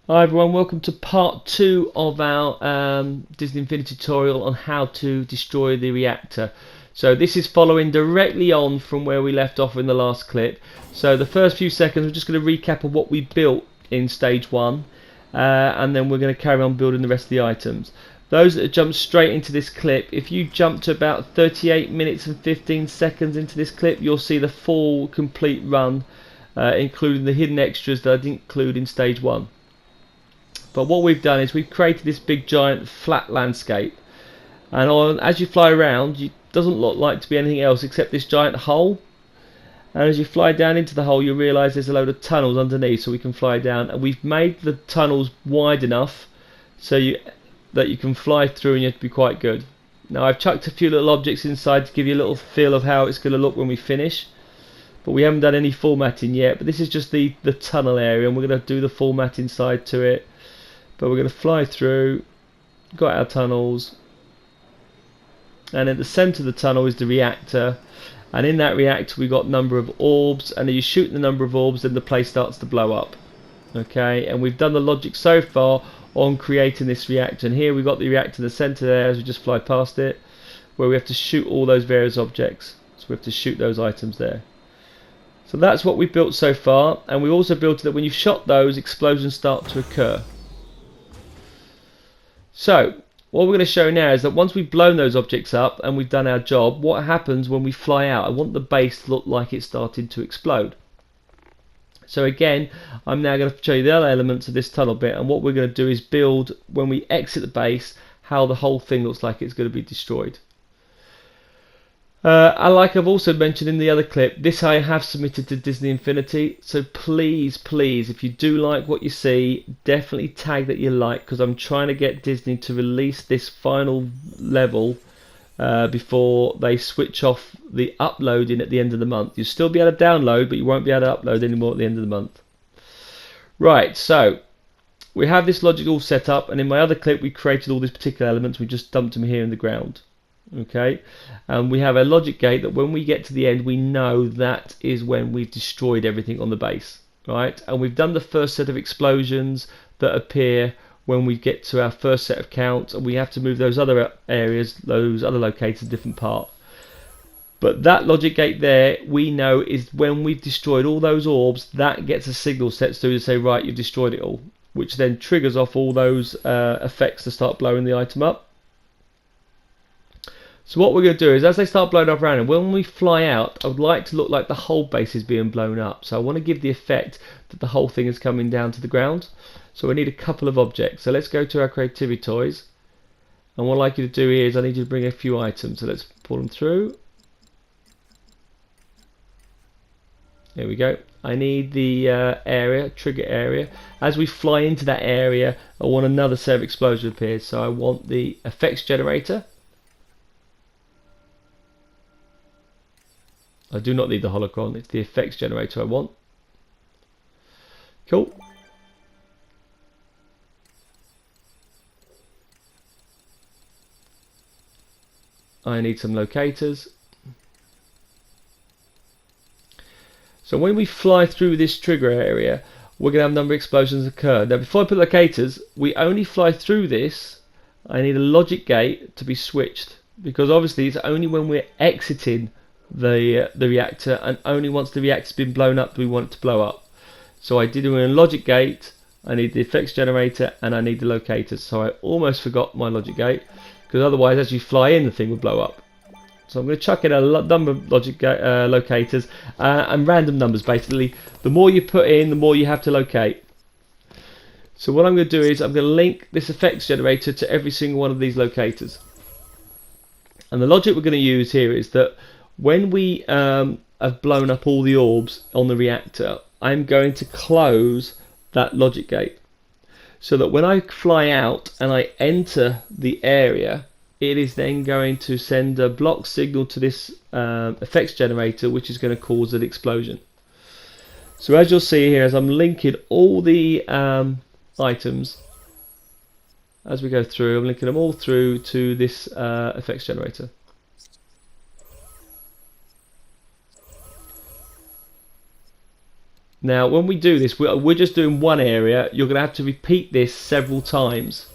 Hi everyone, welcome to part 2 of our Disney Infinity tutorial on how to destroy the reactor. So this is following directly on from where we left off in the last clip. So the first few seconds we're just going to recap of what we built in stage 1 and then we're going to carry on building the rest of the items. Those that have jumped straight into this clip, if you jump to about 38 minutes and 15 seconds into this clip, you'll see the full complete run, including the hidden extras that I didn't include in stage 1. But what we've done is we've created this big giant flat landscape, and as you fly around it doesn't look like to be anything else except this giant hole, and as you fly down into the hole you realise there's a load of tunnels underneath so we can fly down, and we've made the tunnels wide enough so that you can fly through and you have to be quite good. Now I've chucked a few little objects inside to give you a little feel of how it's going to look when we finish, but we haven't done any formatting yet. But this is just the tunnel area, and we're going to do the formatting side to it. But we're going to fly through, got our tunnels, and at the centre of the tunnel is the reactor, and in that reactor we got a number of orbs, and as you shoot the number of orbs then the place starts to blow up. Okay, and we've done the logic so far on creating this reactor, and here we've got the reactor in the centre there as we just fly past it, where we have to shoot all those various objects, so we have to shoot those items there. So that's what we've built so far, and we also built it that when you've shot those, explosions start to occur. So what we're going to show now is that once we've blown those objects up and we've done our job, what happens when we fly out. I want the base to look like it's starting to explode. So again, I'm now going to show you the other elements of this tunnel bit, and what we're going to do is build, when we exit the base, how the whole thing looks like it's going to be destroyed. Like I've also mentioned in the other clip, this I have submitted to Disney Infinity, so please, if you do like what you see, definitely tag that you like, because I'm trying to get Disney to release this final level before they switch off the uploading at the end of the month. You'll still be able to download, but you won't be able to upload anymore at the end of the month. Right, so we have this logic all set up, and in my other clip we created all these particular elements. We just dumped them here in the ground. Okay, and we have a logic gate that when we get to the end we know that is when we've destroyed everything on the base, right? And we've done the first set of explosions that appear when we get to our first set of counts, and we have to move those other areas, those other locators, a different part. But that logic gate there we know is when we've destroyed all those orbs, that gets a signal set through to say, right, you've destroyed it all, which then triggers off all those effects to start blowing the item up. So what we're going to do is, as they start blowing up around, and when we fly out, I would like to look like the whole base is being blown up. So I want to give the effect that the whole thing is coming down to the ground. So we need a couple of objects. So let's go to our creativity toys. And what I'd like you to do here is I need you to bring a few items. So let's pull them through. There we go. I need the area, trigger area. As we fly into that area, I want another set of explosions appear. So I want the effects generator. I do not need the holocron, it's the effects generator I want. Cool. I need some locators. So when we fly through this trigger area, we're going to have a number of explosions occur. Now before I put locators, we only fly through this. I need a logic gate to be switched, because obviously it's only when we're exiting the reactor, and only once the reactor's been blown up do we want it to blow up. So I did it in a logic gate, I need the effects generator, and I need the locators. So I almost forgot my logic gate, because otherwise as you fly in the thing would blow up. So I'm going to chuck in a number of logic locators and random numbers basically. The more you put in, the more you have to locate. So what I'm going to do is I'm going to link this effects generator to every single one of these locators. And the logic we're going to use here is that when we have blown up all the orbs on the reactor, I'm going to close that logic gate, so that when I fly out and I enter the area, it is then going to send a block signal to this effects generator, which is going to cause an explosion. So as you'll see here, as I'm linking all the items as we go through, I'm linking them all through to this effects generator. Now when we do this, we're just doing one area. You're going to have to repeat this several times.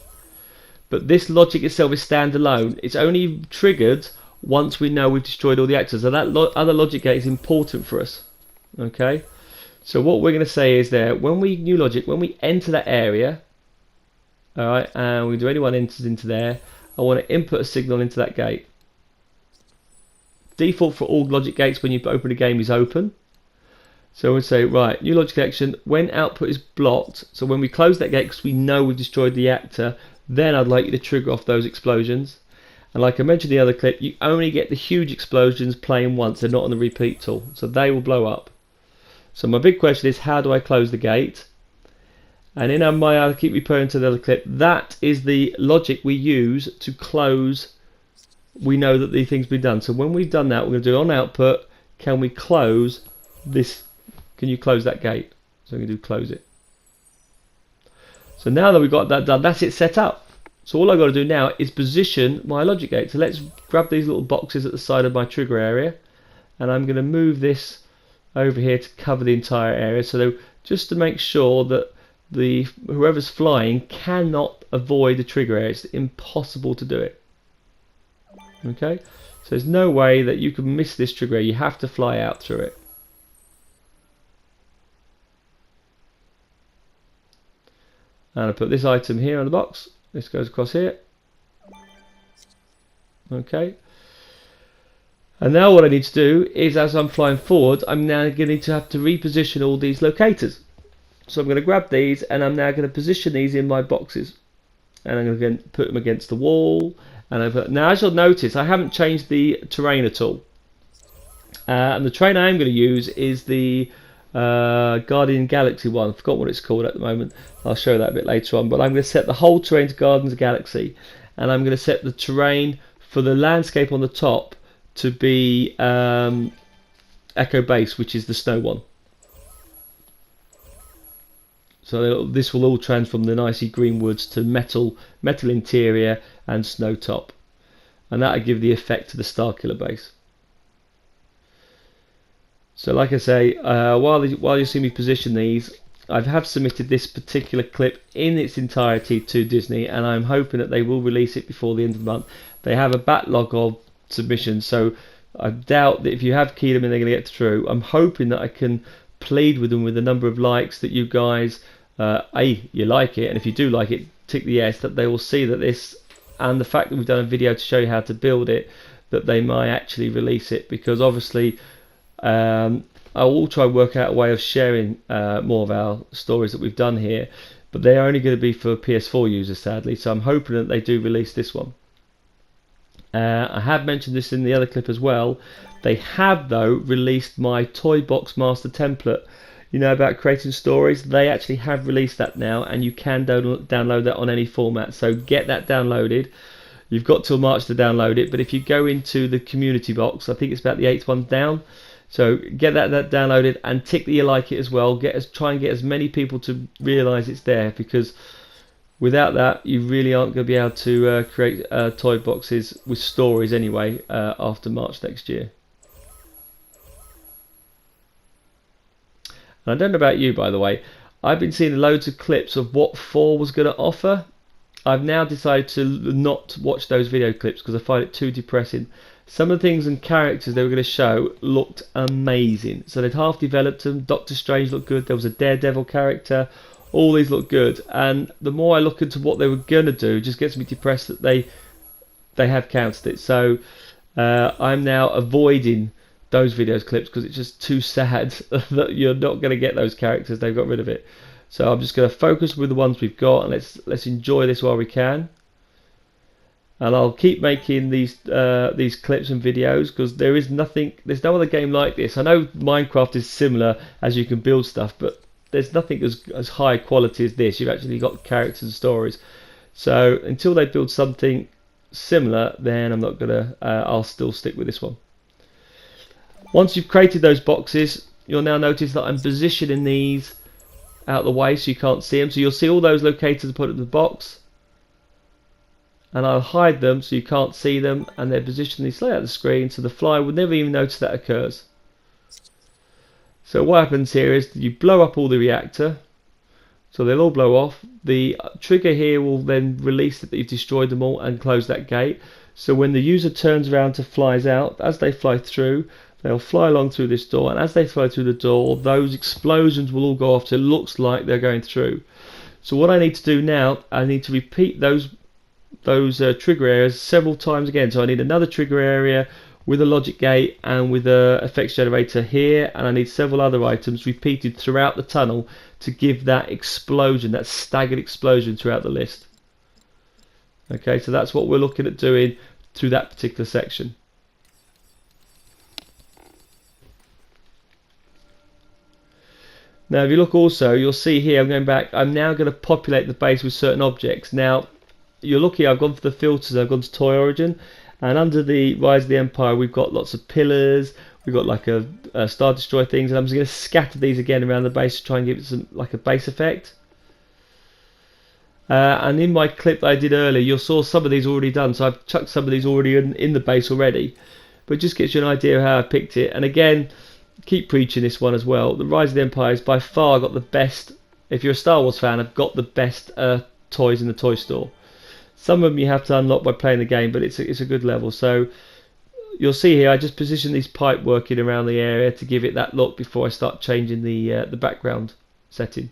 But this logic itself is standalone. It's only triggered once we know we've destroyed all the actors. So that other logic gate is important for us. Okay. So what we're going to say is there, when we new logic, when we enter that area, all right, and we do anyone enters into there, I want to input a signal into that gate. Default for all logic gates when you open a game is open. So we'll say, right, new logic connection, when output is blocked, so when we close that gate because we know we've destroyed the actor, then I'd like you to trigger off those explosions. And like I mentioned in the other clip, you only get the huge explosions playing once, they're not on the repeat tool, so they will blow up. So my big question is, how do I close the gate? And in I'll keep referring to the other clip, that is the logic we use to close. We know that the thing's been done. So when we've done that, we're going to do on output, can we close this? Can you close that gate? So I'm going to do close it. So now that we've got that done, that's it set up. So all I've got to do now is position my logic gate. So let's grab these little boxes at the side of my trigger area, and I'm going to move this over here to cover the entire area. So just to make sure that whoever's flying cannot avoid the trigger area. It's impossible to do it. Okay, so there's no way that you can miss this trigger area. You have to fly out through it. And I put this item here on the box. This goes across here. Okay. And now what I need to do is, as I'm flying forward, I'm now going to have to reposition all these locators. So I'm going to grab these and I'm now going to position these in my boxes. And I'm going to put them against the wall. And now as you'll notice, I haven't changed the terrain at all. And the terrain I am going to use is the Guardian Galaxy one. I forgot what it's called at the moment. I'll show that a bit later on. But I'm going to set the whole terrain to Guardians Galaxy, and I'm going to set the terrain for the landscape on the top to be Echo Base, which is the snow one. So this will all transform the nicey green woods to metal interior and snow top, and that will give the effect to the Starkiller base. So like I say, while you see me position these, I have submitted this particular clip in its entirety to Disney, and I'm hoping that they will release it before the end of the month. They have a backlog of submissions, so I doubt that if you have keyed them in, they're going to get through. I'm hoping that I can plead with them with the number of likes that you guys, you like it, and if you do like it, tick the yes, that they will see that this, and the fact that we've done a video to show you how to build it, that they might actually release it, because obviously I will try and work out a way of sharing more of our stories that we've done here, but they are only going to be for PS4 users, sadly, so I'm hoping that they do release this one. I have mentioned this in the other clip as well. They have, though, released my Toy Box Master template. You know about creating stories? They actually have released that now, and you can download that on any format, so get that downloaded. You've got till March to download it, but if you go into the community box, I think it's about the 8th one down, so get that downloaded and tick that you like it as well. Try and get as many people to realise it's there, because without that you really aren't going to be able to create toy boxes with stories anyway after March next year. And I don't know about you, by the way, I've been seeing loads of clips of what 4 was going to offer. I've now decided to not watch those video clips because I find it too depressing. Some of the things and characters they were going to show looked amazing. So they'd half developed them. Doctor Strange looked good. There was a Daredevil character. All these look good. And the more I look into what they were going to do, it just gets me depressed that they have counted it. So I'm now avoiding those videos clips because it's just too sad that you're not going to get those characters. They've got rid of it. So I'm just going to focus with the ones we've got, and let's enjoy this while we can. And I'll keep making these clips and videos because there's no other game like this. I know Minecraft is similar as you can build stuff, but there's nothing as high quality as this. You've actually got characters and stories. So until they build something similar, then I'm not gonna. I'll still stick with this one. Once you've created those boxes, you'll now notice that I'm positioning these out of the way so you can't see them. So you'll see all those locators put in the box, and I'll hide them so you can't see them, and they're positioned slightly out of the screen so the flyer would never even notice that occurs. So what happens here is you blow up all the reactor, so they'll all blow off. The trigger here will then release that you've destroyed them all and close that gate. So when the user turns around to flies out, as they fly through, they'll fly along through this door, and as they fly through the door, those explosions will all go off, so it looks like they're going through. So what I need to do now, I need to repeat those trigger areas several times again. So I need another trigger area with a logic gate and with a effects generator here, and I need several other items repeated throughout the tunnel to give that explosion, that staggered explosion throughout the list. Okay, so that's what we're looking at doing through that particular section. Now if you look also, you'll see here, I'm going back, I'm now going to populate the base with certain objects. Now you're lucky I've gone for the filters, I've gone to Toy Origin, and under the Rise of the Empire we've got lots of pillars, we've got like a Star Destroyer things, and I'm just going to scatter these again around the base to try and give it some like a base effect. And in my clip that I did earlier, you saw some of these already done, so I've chucked some of these already in the base already, but it just gives you an idea of how I picked it. And again, keep preaching this one as well. The Rise of the Empire has by far got the best. If you're a Star Wars fan, I've got the best toys in the toy store. Some of them you have to unlock by playing the game, but it's a good level. So you'll see here I just position these pipe working around the area to give it that look before I start changing the background setting.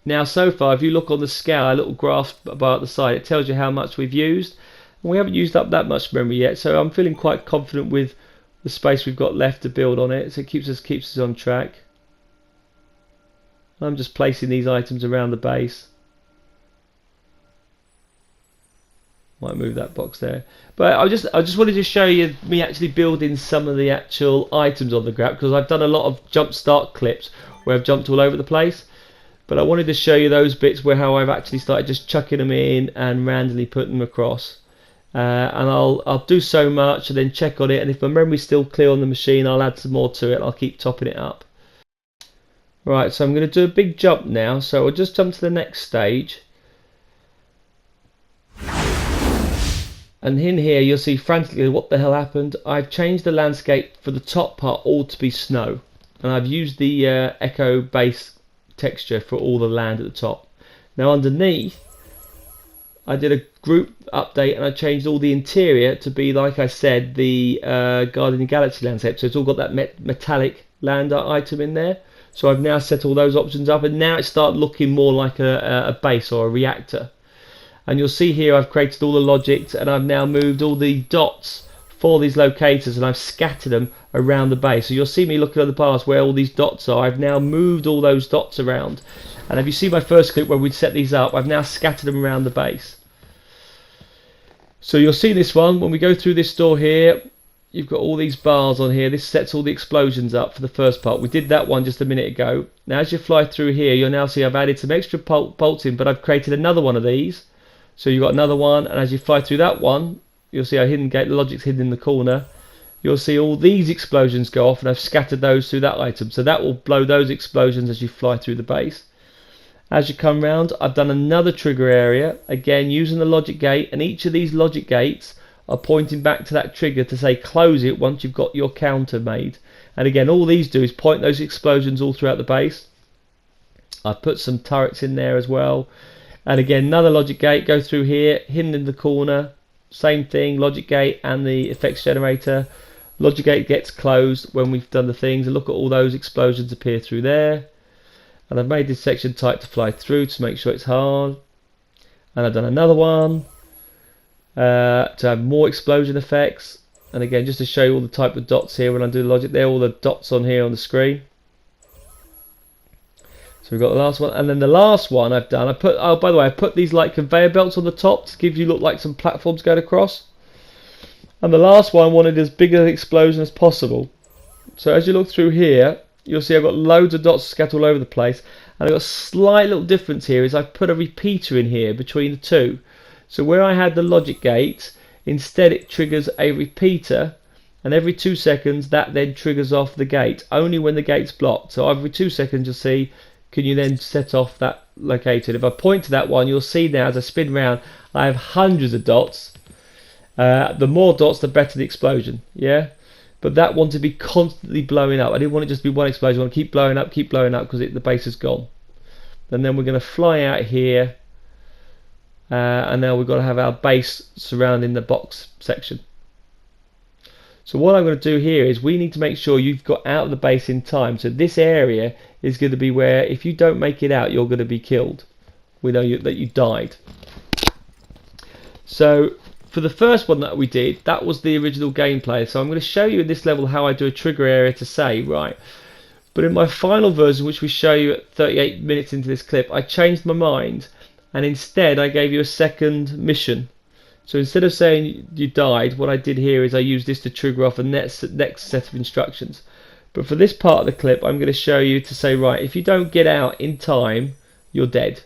Now so far, if you look on the scale, a little graph bar at the side, it tells you how much we've used. And we haven't used up that much memory yet, so I'm feeling quite confident with the space we've got left to build on it. So it keeps us on track. I'm just placing these items around the base. Might move that box there, but I just wanted to show you me actually building some of the actual items on the grab, because I've done a lot of jump start clips where I've jumped all over the place. But I wanted to show you those bits where how I've actually started just chucking them in and randomly putting them across. And I'll do so much and then check on it, and if my memory's still clear on the machine, I'll add some more to it. I'll keep topping it up. Right, so I'm going to do a big jump now, so I'll just jump to the next stage. And in here you'll see frantically what the hell happened. I've changed the landscape for the top part all to be snow, and I've used the Echo base texture for all the land at the top. Now underneath I did a group update and I changed all the interior to be, like I said, the Guardian of the Galaxy landscape, so it's all got that metallic land item in there. So I've now set all those options up, and now it started looking more like a base or a reactor. And you'll see here I've created all the logics, and I've now moved all the dots for these locators, and I've scattered them around the base. So you'll see me looking at the bars where all these dots are. I've now moved all those dots around, and if you see my first clip where we'd set these up, I've now scattered them around the base. So you'll see this one when we go through this door here, you've got all these bars on here. This sets all the explosions up for the first part. We did that one just a minute ago. Now as you fly through here, you'll now see I've added some extra bolts in, but I've created another one of these. So you've got another one, and as you fly through that one, you'll see our hidden gate, the logic's hidden in the corner. You'll see all these explosions go off, and I've scattered those through that item. So that will blow those explosions as you fly through the base. As you come round, I've done another trigger area, again using the logic gate, and each of these logic gates are pointing back to that trigger to say close it once you've got your counter made. And again, all these do is point those explosions all throughout the base. I've put some turrets in there as well. And again, another logic gate, go through here, hidden in the corner, same thing, logic gate and the effects generator. Logic gate gets closed when we've done the things, and look at all those explosions appear through there. And I've made this section tight to fly through to make sure it's hard. And I've done another one to have more explosion effects. And again, just to show you all the type of dots here when I do the logic, they're all the dots on here on the screen. So we've got the last one, and then the last one I've done, oh by the way, I put these like conveyor belts on the top to give you look like some platforms going across. And the last one I wanted as big an explosion as possible. So as you look through here, you'll see I've got loads of dots scattered all over the place, and I've got a slight little difference here is I've put a repeater in here between the two. So where I had the logic gate, instead it triggers a repeater, and every 2 seconds that then triggers off the gate, only when the gate's blocked. So every 2 seconds you'll see, can you then set off that locator. If I point to that one, you'll see now as I spin round, I have hundreds of dots, The more dots, the better the explosion. Yeah, but that one to be constantly blowing up. I didn't want it just to be one explosion. I want to keep blowing up because the base is gone. And then we're going to fly out here, and now we've got to have our base surrounding the box section. So what I'm going to do here is we need to make sure you've got out of the base in time. So this area is going to be where if you don't make it out, you're going to be killed. We know that you died. So for the first one that we did, that was the original gameplay. So I'm going to show you in this level how I do a trigger area to say, right. But in my final version, which we show you at 38 minutes into this clip, I changed my mind. And instead, I gave you a second mission. So instead of saying you died, what I did here is I used this to trigger off the next set of instructions. But for this part of the clip, I'm going to show you to say, right, if you don't get out in time, you're dead.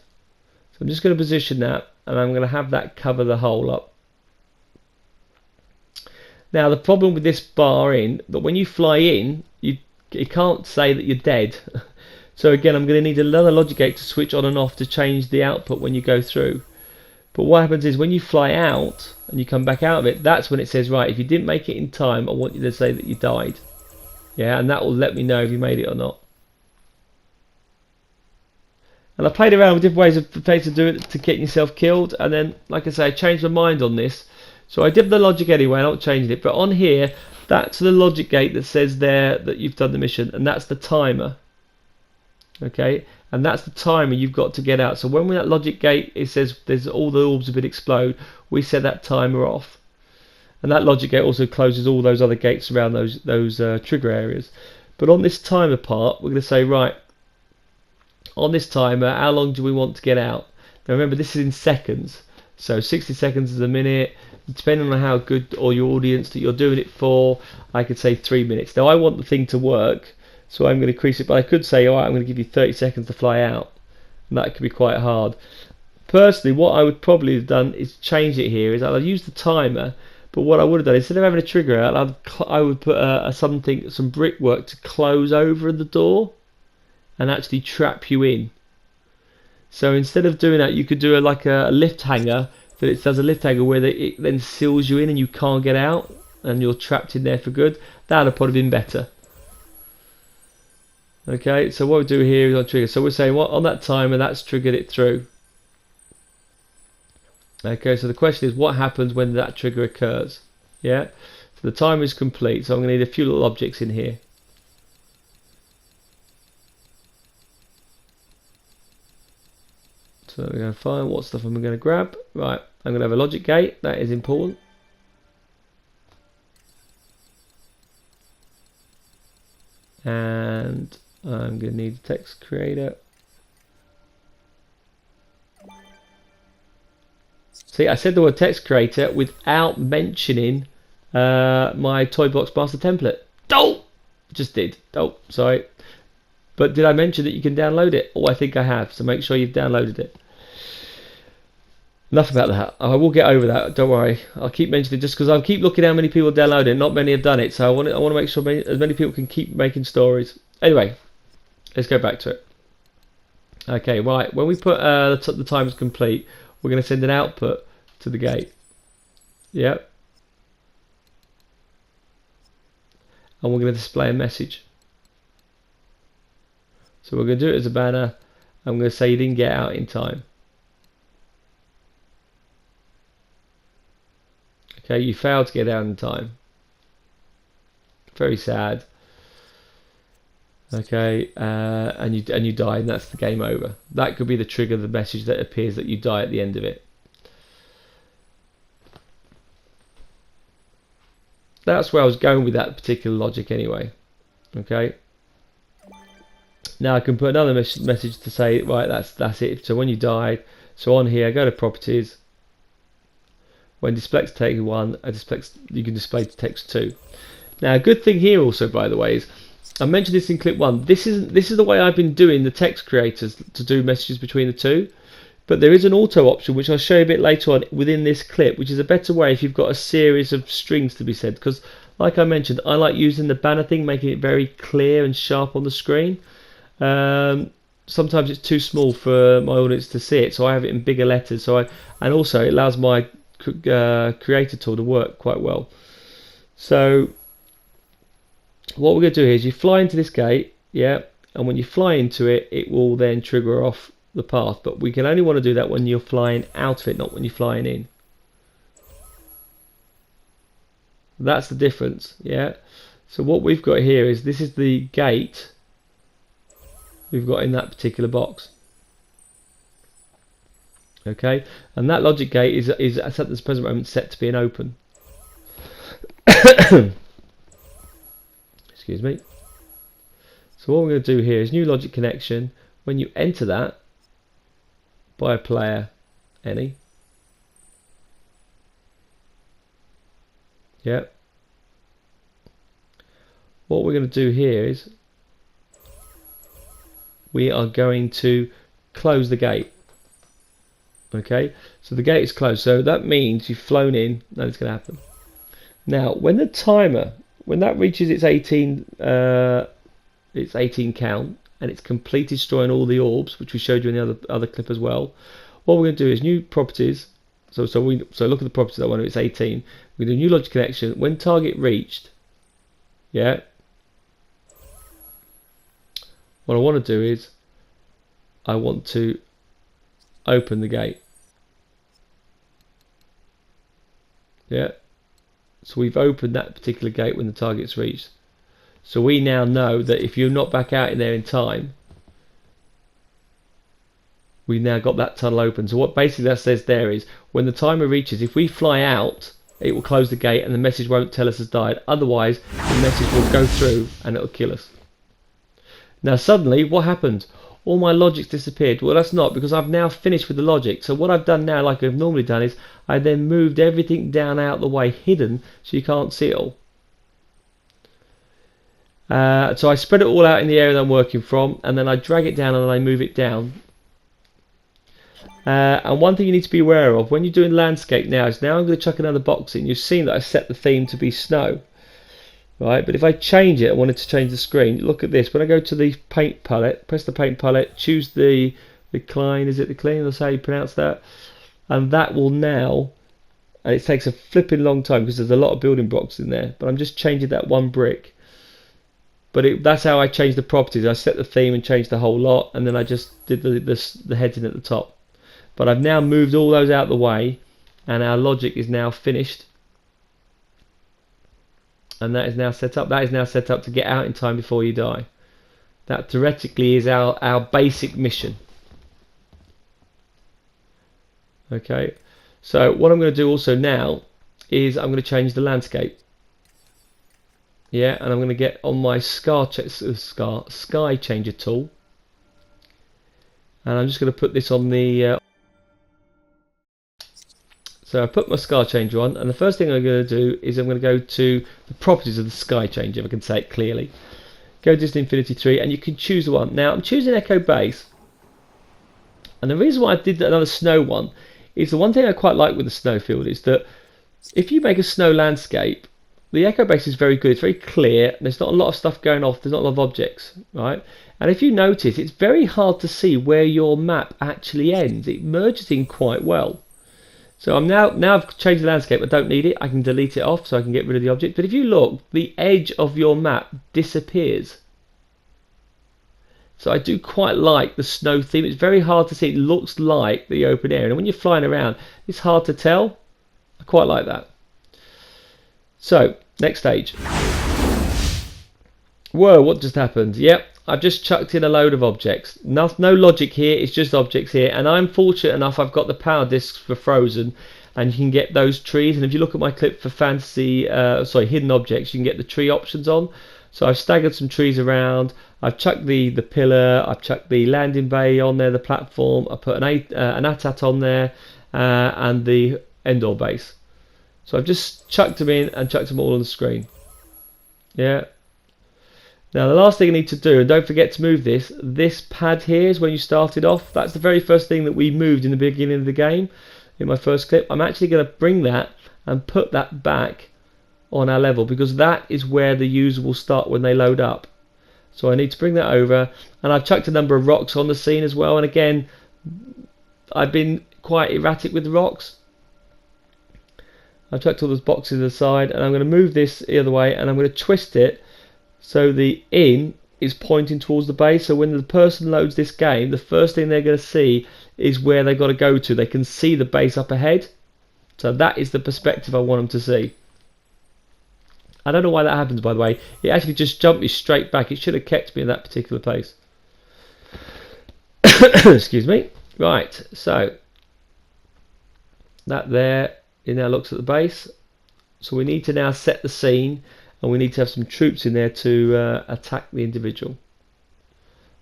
So I'm just going to position that, and I'm going to have that cover the hole up. Now the problem with this bar that when you fly in, it can't say that you're dead. So again, I'm going to need another logic gate to switch on and off to change the output when you go through. But what happens is when you fly out and you come back out of it, that's when it says, right, if you didn't make it in time, I want you to say that you died. Yeah, and that will let me know if you made it or not. And I played around with different ways to do it to get yourself killed, and then, like I say, I changed my mind on this. So I did the logic anyway, I'm not changing it. But on here, that's the logic gate that says there that you've done the mission, and that's the timer. Okay, and that's the timer you've got to get out. So when that logic gate, it says there's all the orbs have been explode, we set that timer off, and that logic gate also closes all those other gates around those trigger areas. But on this timer part, we're going to say, right, on this timer, how long do we want to get out? Now remember, this is in seconds, so 60 seconds is a minute. Depending on how good or your audience that you're doing it for, I could say 3 minutes. Now I want the thing to work, so I'm going to increase it, but I could say, alright, I'm going to give you 30 seconds to fly out, and that could be quite hard. Personally, what I would probably have done is change it here, is I'll use the timer, but what I would have done, instead of having a trigger out, I would put some brickwork to close over the door and actually trap you in. So instead of doing that, you could do like a lift hanger, that it does a lift hanger where it then seals you in and you can't get out and you're trapped in there for good. That would have probably been better. Okay, so what we do here is on trigger. So we're saying, well, on that timer, that's triggered it through. Okay, so the question is, what happens when that trigger occurs? Yeah, so the timer is complete. So I'm going to need a few little objects in here. So we're going to find what stuff I'm going to grab. Right, I'm going to have a logic gate. That is important. And I'm going to need a text creator. See, I said the word text creator without mentioning my Toy Box Master template. Oh! Just did. Oh, sorry. But did I mention that you can download it? Oh, I think I have. So make sure you've downloaded it. Enough about that. I will get over that. Don't worry. I'll keep mentioning it just because I keep looking at how many people download it. Not many have done it. So I want to make sure as many people can keep making stories. Anyway, let's go back to it. Okay, right. When we put the time is complete, we're going to send an output to the gate. Yep. And we're going to display a message. So we're going to do it as a banner. I'm going to say you didn't get out in time. Okay, you failed to get out in time. Very sad. Okay, and you died, and that's the game over. That could be the trigger, the message that appears that you die at the end of it. That's where I was going with that particular logic anyway. Okay. Now I can put another message to say, right, that's it. So when you died, so on here, go to properties. When display text 1, you can display text 2. Now a good thing here also, by the way, is I mentioned this in clip 1. This is the way I've been doing the text creators to do messages between the two. But there is an auto option which I'll show you a bit later on within this clip, which is a better way if you've got a series of strings to be said. Because like I mentioned, I like using the banner thing, making it very clear and sharp on the screen. Sometimes it's too small for my audience to see it, so I have it in bigger letters. And also it allows my creator tool to work quite well. So what we're going to do here is you fly into this gate, yeah, and when you fly into it, it will then trigger off the path, but we can only want to do that when you're flying out of it, not when you're flying in. That's the difference, yeah. So what we've got here is, this is the gate we've got in that particular box. Okay, and that logic gate is at this present moment set to be an open. Excuse me. So what we're going to do here is new logic connection. When you enter that by a player any, yeah, what we're going to do here is we are going to close the gate. Okay, so the gate is closed, so that means you've flown in. Nothing's going to happen. Now when the timer, when that reaches its 18 count and it's completely destroying all the orbs, which we showed you in the other clip as well, what we're going to do is new properties. So look at the properties that one, it's 18. We're going to do new logic connection. When target reached, yeah, what I want to do is I want to open the gate. Yeah, so we've opened that particular gate when the target's reached. So we now know that if you're not back out in there in time, we've now got that tunnel open. So what basically that says there is, when the timer reaches, if we fly out, it will close the gate and the message won't tell us has died. Otherwise, the message will go through and it'll kill us. Now suddenly, what happened? All my logic's disappeared. Well, that's not, because I've now finished with the logic. So what I've done now, like I've normally done, is I then moved everything down out the way, hidden, so you can't see it all. So I spread it all out in the area that I'm working from, and then I drag it down and then I move it down. And one thing you need to be aware of when you're doing landscape now is, now I'm going to chuck another box in. You've seen that I set the theme to be snow. Right, but if I change it, I wanted to change the screen. Look at this. When I go to the paint palette, press the paint palette, choose the clean, is it the clean? That's how you pronounce that. And that will now, and it takes a flipping long time because there's a lot of building blocks in there, but I'm just changing that one brick. But that's how I changed the properties. I set the theme and changed the whole lot, and then I just did the heading at the top. But I've now moved all those out of the way, and our logic is now finished. And that is now set up. That is now set up to get out in time before you die. That theoretically is our basic mission. Okay, so what I'm going to do also now is I'm going to change the landscape. Yeah, and I'm going to get on my sky changer tool, and I'm just going to put this on the so I put my sky changer on, and the first thing I'm going to do is I'm going to go to the properties of the sky changer, if I can say it clearly. Go to Disney Infinity 3, and you can choose the one. Now I'm choosing Echo Base, and the reason why I did another snow one is, the one thing I quite like with the snow field is that if you make a snow landscape, the Echo Base is very good, it's very clear, there's not a lot of stuff going off, there's not a lot of objects, right? And if you notice, it's very hard to see where your map actually ends. It merges in quite well. So I'm now I've changed the landscape, I don't need it, I can delete it off so I can get rid of the object. But if you look, the edge of your map disappears. So I do quite like the snow theme. It's very hard to see, it looks like the open area, and when you're flying around it's hard to tell. I quite like that. So next stage. Whoa, what just happened? Yep, I've just chucked in a load of objects. No logic here, it's just objects here, and I'm fortunate enough I've got the power discs for Frozen, and you can get those trees. And if you look at my clip for hidden objects, you can get the tree options on. So I've staggered some trees around, I've chucked the pillar, I've chucked the landing bay on there, the platform, I put an AT-AT on there, and the Endor base. So I've just chucked them in and chucked them all on the screen. Yeah. Now the last thing I need to do, and don't forget to move this pad here is when you started off. That's the very first thing that we moved in the beginning of the game, in my first clip. I'm actually going to bring that and put that back on our level, because that is where the user will start when they load up. So I need to bring that over, and I've chucked a number of rocks on the scene as well. And again, I've been quite erratic with the rocks. I've chucked all those boxes aside, and I'm going to move this the other way, and I'm going to twist it so the in is pointing towards the base. So when the person loads this game, the first thing they're going to see is where they've got to go to. They can see the base up ahead. So that is the perspective I want them to see. I don't know why that happens, by the way. It actually just jumped me straight back. It should have kept me in that particular place. Excuse me. Right, so that there, it now looks at the base. So we need to now set the scene, and we need to have some troops in there to attack the individual.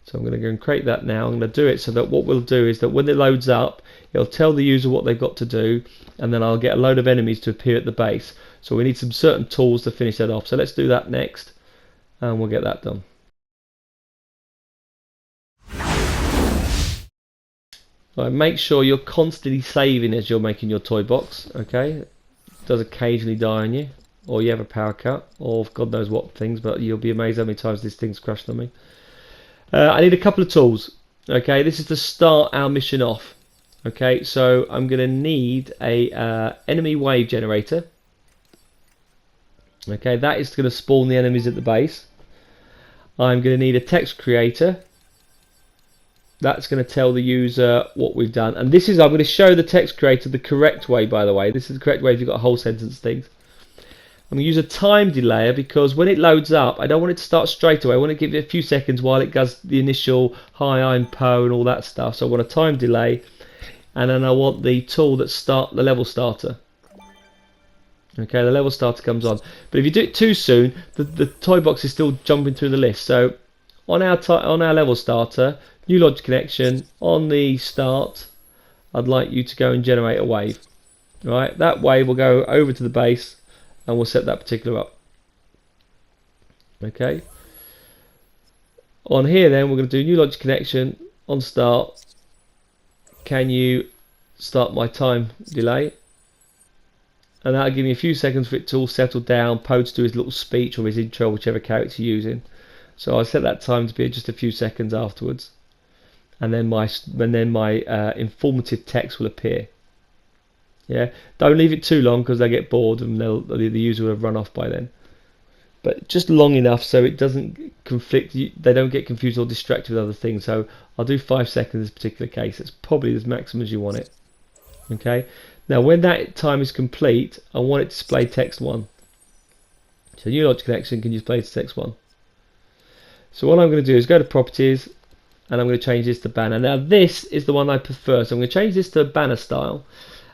So I'm going to go and create that now. I'm going to do it so that what we'll do is that when it loads up, it'll tell the user what they've got to do, and then I'll get a load of enemies to appear at the base. So we need some certain tools to finish that off. So let's do that next, and we'll get that done. Right, make sure you're constantly saving as you're making your toy box. Okay, it does occasionally die on you, or you have a power cut, or God knows what things, but you'll be amazed how many times this thing's crashed on me. I need a couple of tools. Okay, this is to start our mission off. Okay, so I'm going to need a enemy wave generator. Okay, that is going to spawn the enemies at the base. I'm going to need a text creator. That's going to tell the user what we've done. And this is, I'm going to show the text creator the correct way, by the way. This is the correct way if you've got a whole sentence things. I'm going to use a time delayer because when it loads up, I don't want it to start straight away. I want to give it a few seconds while it does the initial hi, I'm Poe and all that stuff. So I want a time delay, and then I want the tool that start the level starter. Okay, the level starter comes on. But if you do it too soon, the toy box is still jumping through the list. So on our level starter, new logic connection, on the start, I'd like you to go and generate a wave. Right, that wave will go over to the base, and we'll set that particular up. Okay. On here then, we're going to do new logic connection on start. Can you start my time delay? And that'll give me a few seconds for it to all settle down. Poe to do his little speech or his intro, whichever character you're using. So I'll set that time to be just a few seconds afterwards, and then my informative text will appear. Yeah, don't leave it too long because they get bored and the user will have run off by then. But just long enough so it doesn't conflict. They don't get confused or distracted with other things. So I'll do 5 seconds in this particular case. It's probably as maximum as you want it. Okay. Now when that time is complete, I want it to display text 1. So new logic connection can display text 1. So what I'm going to do is go to properties, and I'm going to change this to banner. Now this is the one I prefer. So I'm going to change this to banner style.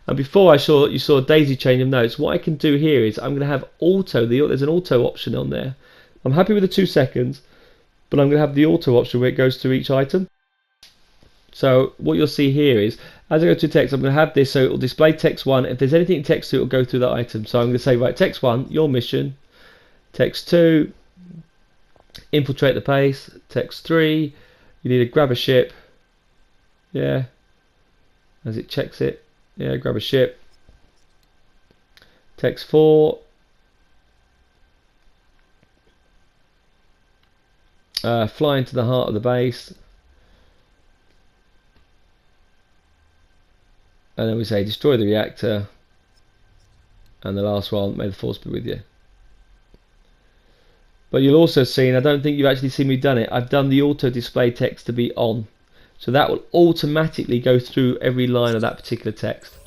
And before you saw a daisy chain of notes, what I can do here is I'm going to have auto. There's an auto option on there. I'm happy with the 2 seconds, but I'm going to have the auto option where it goes through each item. So what you'll see here is, as I go to text, I'm going to have this so it will display text 1. If there's anything in text 2, it will go through that item. So I'm going to say, right, text 1, your mission. Text 2, infiltrate the base. Text 3, you need to grab a ship. Yeah, as it checks it. Yeah, grab a ship. Text 4. Fly into the heart of the base. And then we say destroy the reactor. And the last one, may the force be with you. But you'll also see, and I don't think you've actually seen me done it, I've done the auto display text to be on. So that will automatically go through every line of that particular text.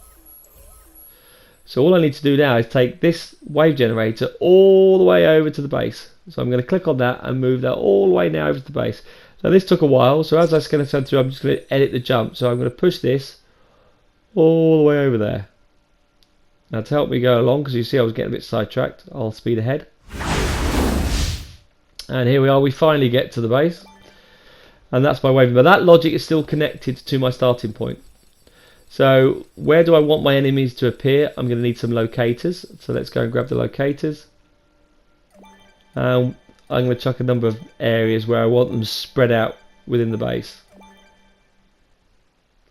So all I need to do now is take this wave generator all the way over to the base. So I'm going to click on that and move that all the way now over to the base. Now this took a while, so as I scan it through, I'm just going to edit the jump. So I'm going to push this all the way over there. Now to help me go along, because you see I was getting a bit sidetracked, I'll speed ahead. And here we are, we finally get to the base. And that's my waving, but that logic is still connected to my starting point. So where do I want my enemies to appear? I'm going to need some locators. So let's go and grab the locators. I'm going to chuck a number of areas where I want them spread out within the base.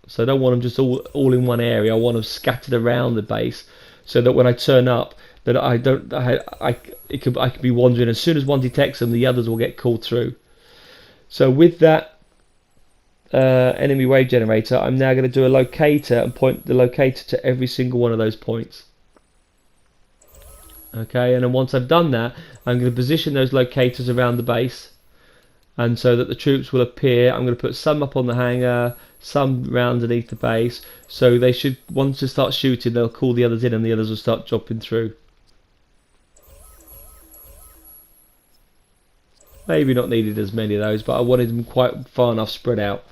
So I don't want them just all in one area. I want them scattered around the base, so that when I turn up, that I could be wandering. As soon as one detects them, the others will get called through. So with that enemy wave generator, I'm now going to do a locator and point the locator to every single one of those points. Okay, and then once I've done that, I'm going to position those locators around the base, and so that the troops will appear. I'm going to put some up on the hangar, some round underneath the base, so they should, once they start shooting, they'll call the others in and the others will start dropping through. Maybe not needed as many of those, but I wanted them quite far enough spread out.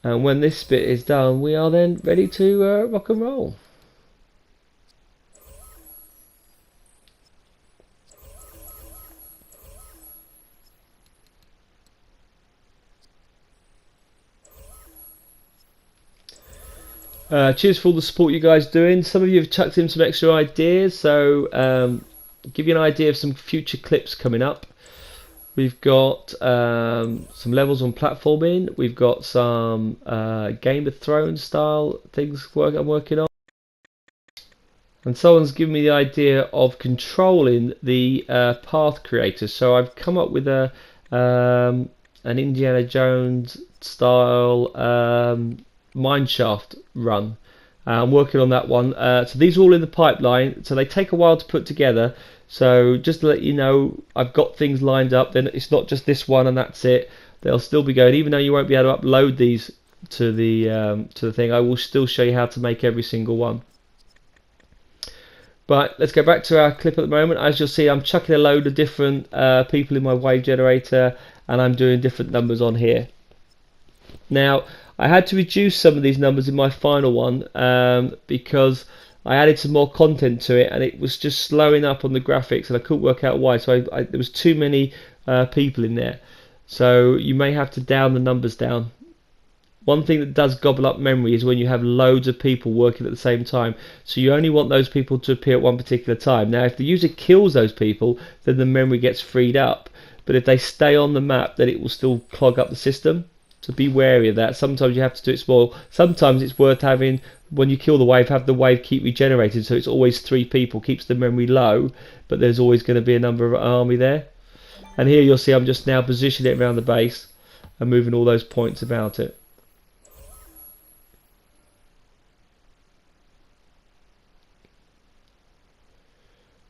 And when this bit is done, we are then ready to rock and roll. Cheers for all the support you guys doing. Some of you have chucked in some extra ideas, so give you an idea of some future clips coming up. We've got some levels on platforming. We've got some Game of Thrones style things I'm working on. And someone's given me the idea of controlling the path creator. So I've come up with an Indiana Jones style mineshaft run. I'm working on that one. So these are all in the pipeline. So they take a while to put together. So just to let you know, I've got things lined up. Then it's not just this one and that's it. They'll still be going. Even though you won't be able to upload these to the thing, I will still show you how to make every single one. But let's go back to our clip at the moment. As you'll see, I'm chucking a load of different people in my wave generator, and I'm doing different numbers on here. Now, I had to reduce some of these numbers in my final one because I added some more content to it, and it was just slowing up on the graphics, and I couldn't work out why. So there was too many people in there. So you may have to down the numbers down. One thing that does gobble up memory is when you have loads of people working at the same time. So you only want those people to appear at one particular time. Now, if the user kills those people, then the memory gets freed up. But if they stay on the map, then it will still clog up the system. So be wary of that. Sometimes you have to do it small. Sometimes it's worth having, when you kill the wave, have the wave keep regenerating. So it's always 3 people, keeps the memory low, but there's always going to be a number of army there. And here you'll see I'm just now positioning it around the base and moving all those points about it.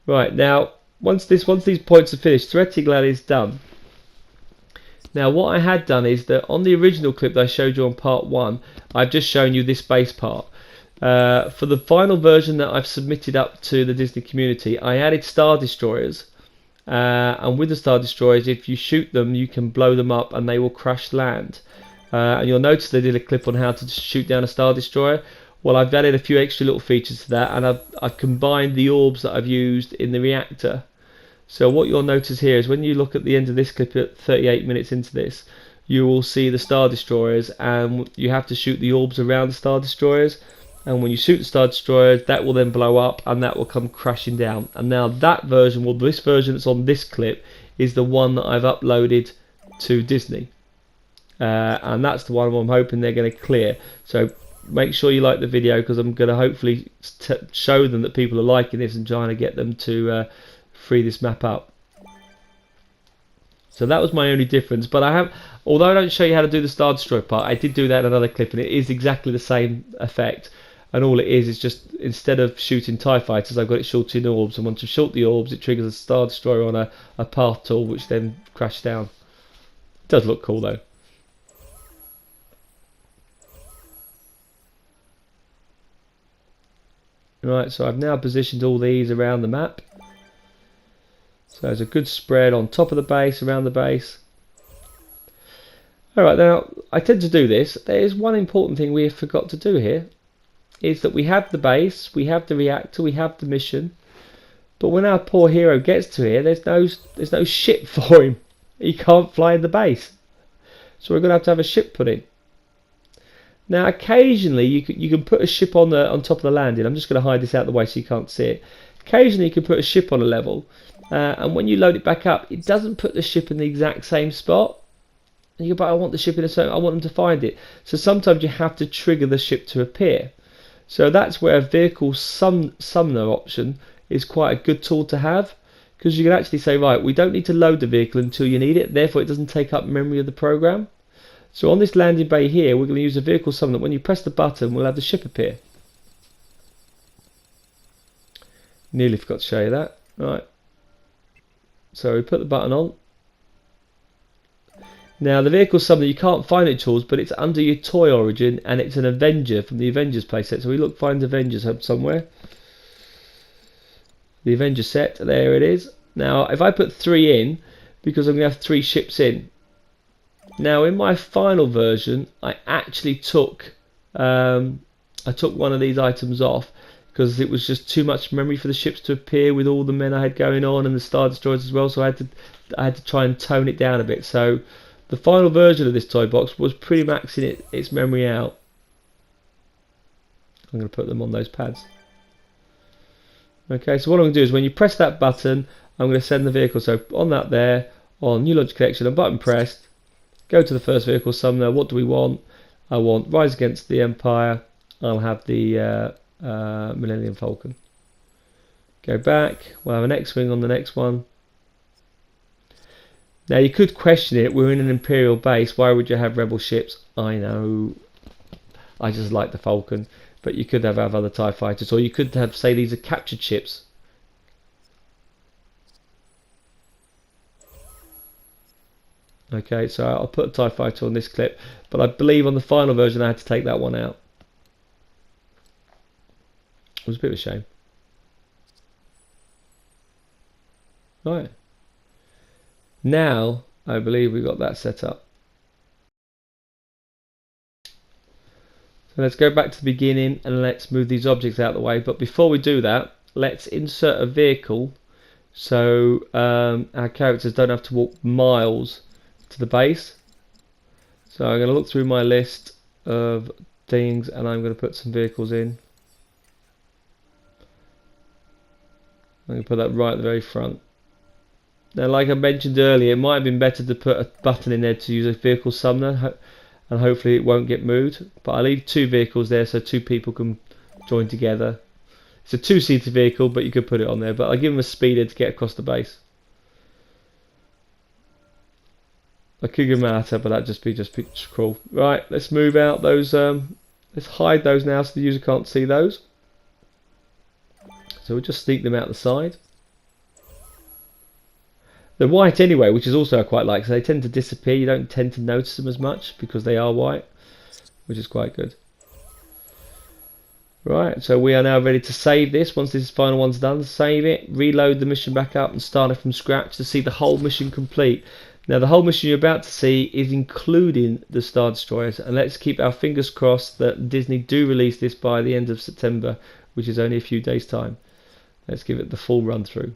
Right, now once these points are finished, threading that is done. Now what I had done is that on the original clip that I showed you on part 1, I've just shown you this base part. For the final version that I've submitted up to the Disney community, I added Star Destroyers, and with the Star Destroyers, if you shoot them, you can blow them up and they will crash land. And you'll notice they did a clip on how to shoot down a Star Destroyer. Well, I've added a few extra little features to that, and I've combined the orbs that I've used in the reactor. So what you'll notice here is when you look at the end of this clip at 38 minutes into this, you will see the Star Destroyers, and you have to shoot the orbs around the Star Destroyers. And when you shoot the Star Destroyers, that will then blow up and that will come crashing down. And now that version, well, this version that's on this clip is the one that I've uploaded to Disney. And that's the one I'm hoping they're going to clear. So make sure you like the video, because I'm going to hopefully show them that people are liking this and trying to get them to free this map up. So that was my only difference. But I have, although I don't show you how to do the Star Destroyer part, I did do that in another clip, and it is exactly the same effect. And all it is just, instead of shooting TIE fighters, I've got it shooting orbs, and once you shoot the orbs, it triggers a Star Destroyer on a path tool, which then crashes down. It does look cool though. Right, so I've now positioned all these around the map. So there's a good spread on top of the base, around the base. Alright, now I tend to do this. There is one important thing we have forgot to do here. Is that we have the base, we have the reactor, we have the mission. But when our poor hero gets to here, there's no ship for him. He can't fly in the base. So we're going to have a ship put in. Now occasionally you can put a ship on top of the landing. I'm just going to hide this out of the way so you can't see it. Occasionally you can put a ship on a level, and when you load it back up, it doesn't put the ship in the exact same spot. And you go, but I want the ship in a certain, I want them to find it. So sometimes you have to trigger the ship to appear. So that's where a vehicle summoner option is quite a good tool to have, because you can actually say, right, we don't need to load the vehicle until you need it, therefore it doesn't take up memory of the program. So on this landing bay here, we're going to use a vehicle summoner. When you press the button, we'll have the ship appear. Nearly forgot to show you that. Right. So we put the button on. Now the vehicle's something you can't find at tools, but it's under your toy origin, and it's an Avenger from the Avengers playset. So we look, find Avengers Hub somewhere. The Avengers set, there it is. Now if I put 3 in, because I'm going to have 3 ships in. Now in my final version, I actually took one of these items off because it was just too much memory for the ships to appear with all the men I had going on and the Star Destroyers as well. So I had to try and tone it down a bit. So the final version of this toy box was pretty maxing its memory out. I'm going to put them on those pads. Okay, so what I'm going to do is when you press that button, I'm going to send the vehicle. So on that there, on New Launch Collection, and button pressed, go to the first vehicle summoner. What do we want? I want Rise Against the Empire. I'll have the Millennium Falcon. Go back. We'll have an X-Wing on the next one. Now you could question it. We're in an Imperial base. Why would you have Rebel ships? I know. I just like the Falcon. But you could have other TIE fighters, or you could have, say, these are captured ships. Okay, so I'll put a TIE fighter on this clip, but I believe on the final version I had to take that one out. It was a bit of a shame. Right. Now, I believe we got that set up. So let's go back to the beginning and let's move these objects out of the way. But before we do that, let's insert a vehicle so our characters don't have to walk miles to the base. So I'm going to look through my list of things and I'm going to put some vehicles in. I'm going to put that right at the very front. Now, like I mentioned earlier, it might have been better to put a button in there to use a vehicle summoner, and hopefully it won't get moved. But I leave 2 vehicles there so 2 people can join together. It's a 2-seater vehicle, but you could put it on there. But I give them a speeder to get across the base. I could give them an outer, but that'd just be cruel. Right, let's move out those. Let's hide those now so the user can't see those. So we'll just sneak them out the side. They're white anyway, which is also I quite like. So they tend to disappear. You don't tend to notice them as much because they are white, which is quite good. Right, so we are now ready to save this. Once this final one's done, save it, reload the mission back up and start it from scratch to see the whole mission complete. Now the whole mission you're about to see is including the Star Destroyers, and let's keep our fingers crossed that Disney do release this by the end of September, which is only a few days time. Let's give it the full run through.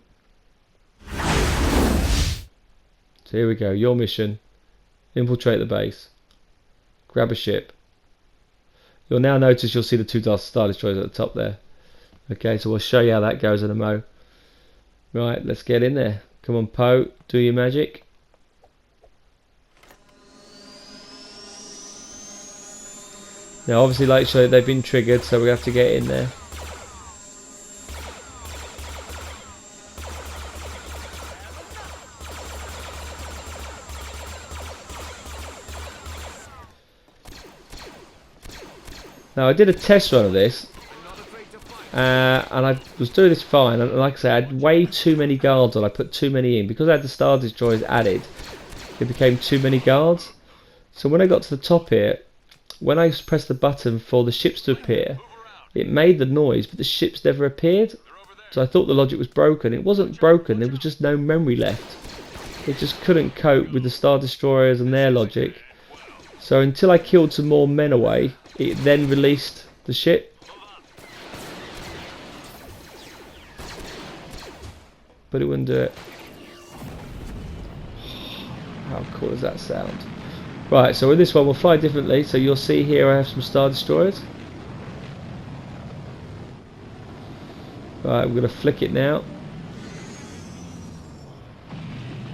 So here we go, your mission, infiltrate the base, grab a ship. You'll now notice you'll see the 2 Star Destroyers at the top there. Okay, so we'll show you how that goes in a mo. Right, let's get in there. Come on, Poe, do your magic. Now obviously, like I showed, they've been triggered, so we have to get in there. Now I did a test run of this, and I was doing this fine, and like I said, I had way too many guards on. I put too many in. Because I had the Star Destroyers added, it became too many guards. So when I got to the top here, when I pressed the button for the ships to appear, it made the noise, but the ships never appeared. So I thought the logic was broken. It wasn't broken, there was just no memory left. It just couldn't cope with the Star Destroyers and their logic. So until I killed some more men away, it then released the ship. But it wouldn't do it. How cool does that sound? Right, so with this one we'll fly differently. So you'll see here I have some Star Destroyers. Right, we're going to flick it now.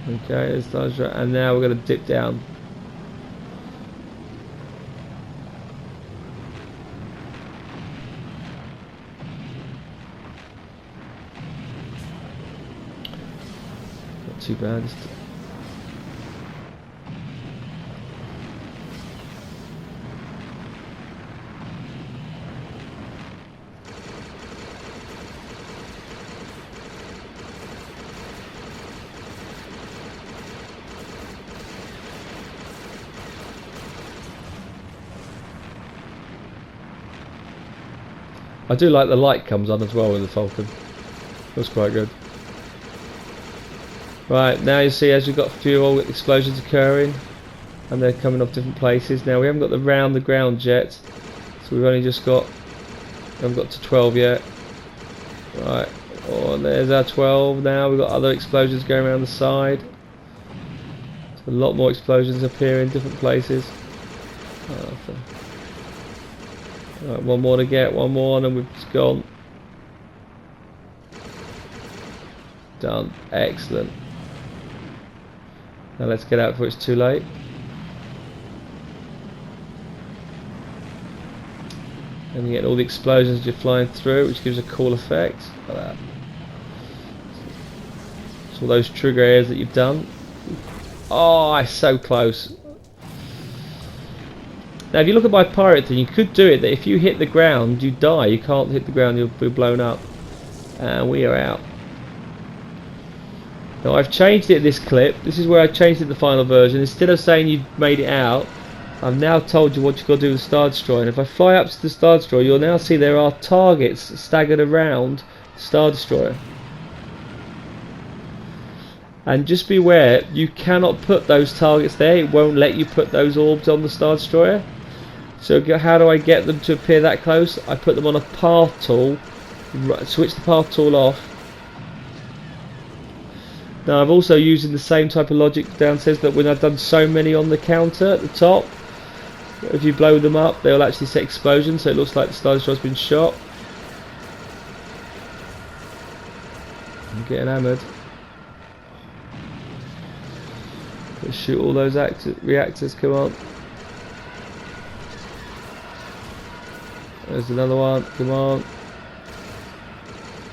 Okay, and now we're going to dip down. Not too bad. I do like the light comes on as well with the Falcon. That's quite good. Right, now you see as we've got fuel explosions occurring, and they're coming off different places. Now we haven't got the round the ground yet, so we've only just got, haven't got to 12 yet. Right, oh, there's our 12 now. We've got other explosions going around the side. So a lot more explosions appear in different places. Right, one more to get, one more, and then we've just gone. Done, excellent. Now let's get out before it's too late. And you get all the explosions as you're flying through, which gives a cool effect. Like that. So all those trigger areas that you've done. Oh, it's so close. Now if you look at my pirate thing, you could do it that if you hit the ground, you die. You can't hit the ground, you'll be blown up. And we are out. Now I've changed it in this clip. This is where I changed it in the final version. Instead of saying you've made it out, I've now told you what you've got to do with the Star Destroyer. And if I fly up to the Star Destroyer, you'll now see there are targets staggered around the Star Destroyer. And just beware, you cannot put those targets there. It won't let you put those orbs on the Star Destroyer. So how do I get them to appear that close? I put them on a path tool, switch the path tool off. Now I've also using the same type of logic downstairs, that when I've done so many on the counter at the top, if you blow them up they'll actually set explosions, so it looks like the Star Destroyer's been shot. I'm getting hammered. Let's shoot all those reactors, come on. There's another one, come on.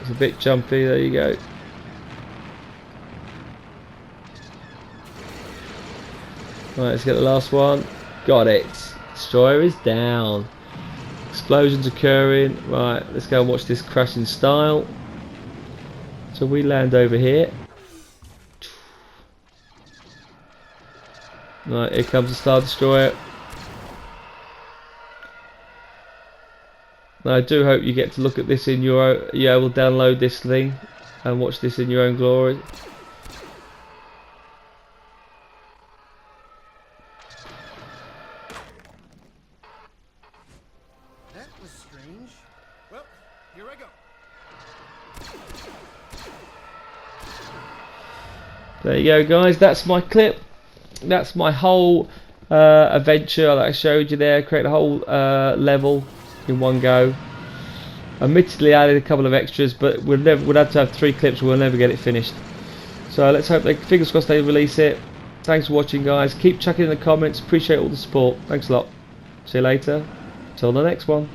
It's a bit jumpy, there you go. Right, let's get the last one. Got it. Destroyer is down. Explosions occurring. Right, let's go and watch this crash in style. So we land over here. Right, here comes the Star Destroyer. Now I do hope you get to look at this in your own, you're able to download this thing and watch this in your own glory. That was strange. Well, here I go. There you go, guys. That's my clip. That's my whole adventure that I showed you there. Create a whole level in one go. Admittedly, I added a couple of extras, but we'd have to have 3 clips. We'll never get it finished. So let's hope they, fingers crossed, they release it. Thanks for watching, guys. Keep chucking in the comments. Appreciate all the support. Thanks a lot. See you later. Till the next one.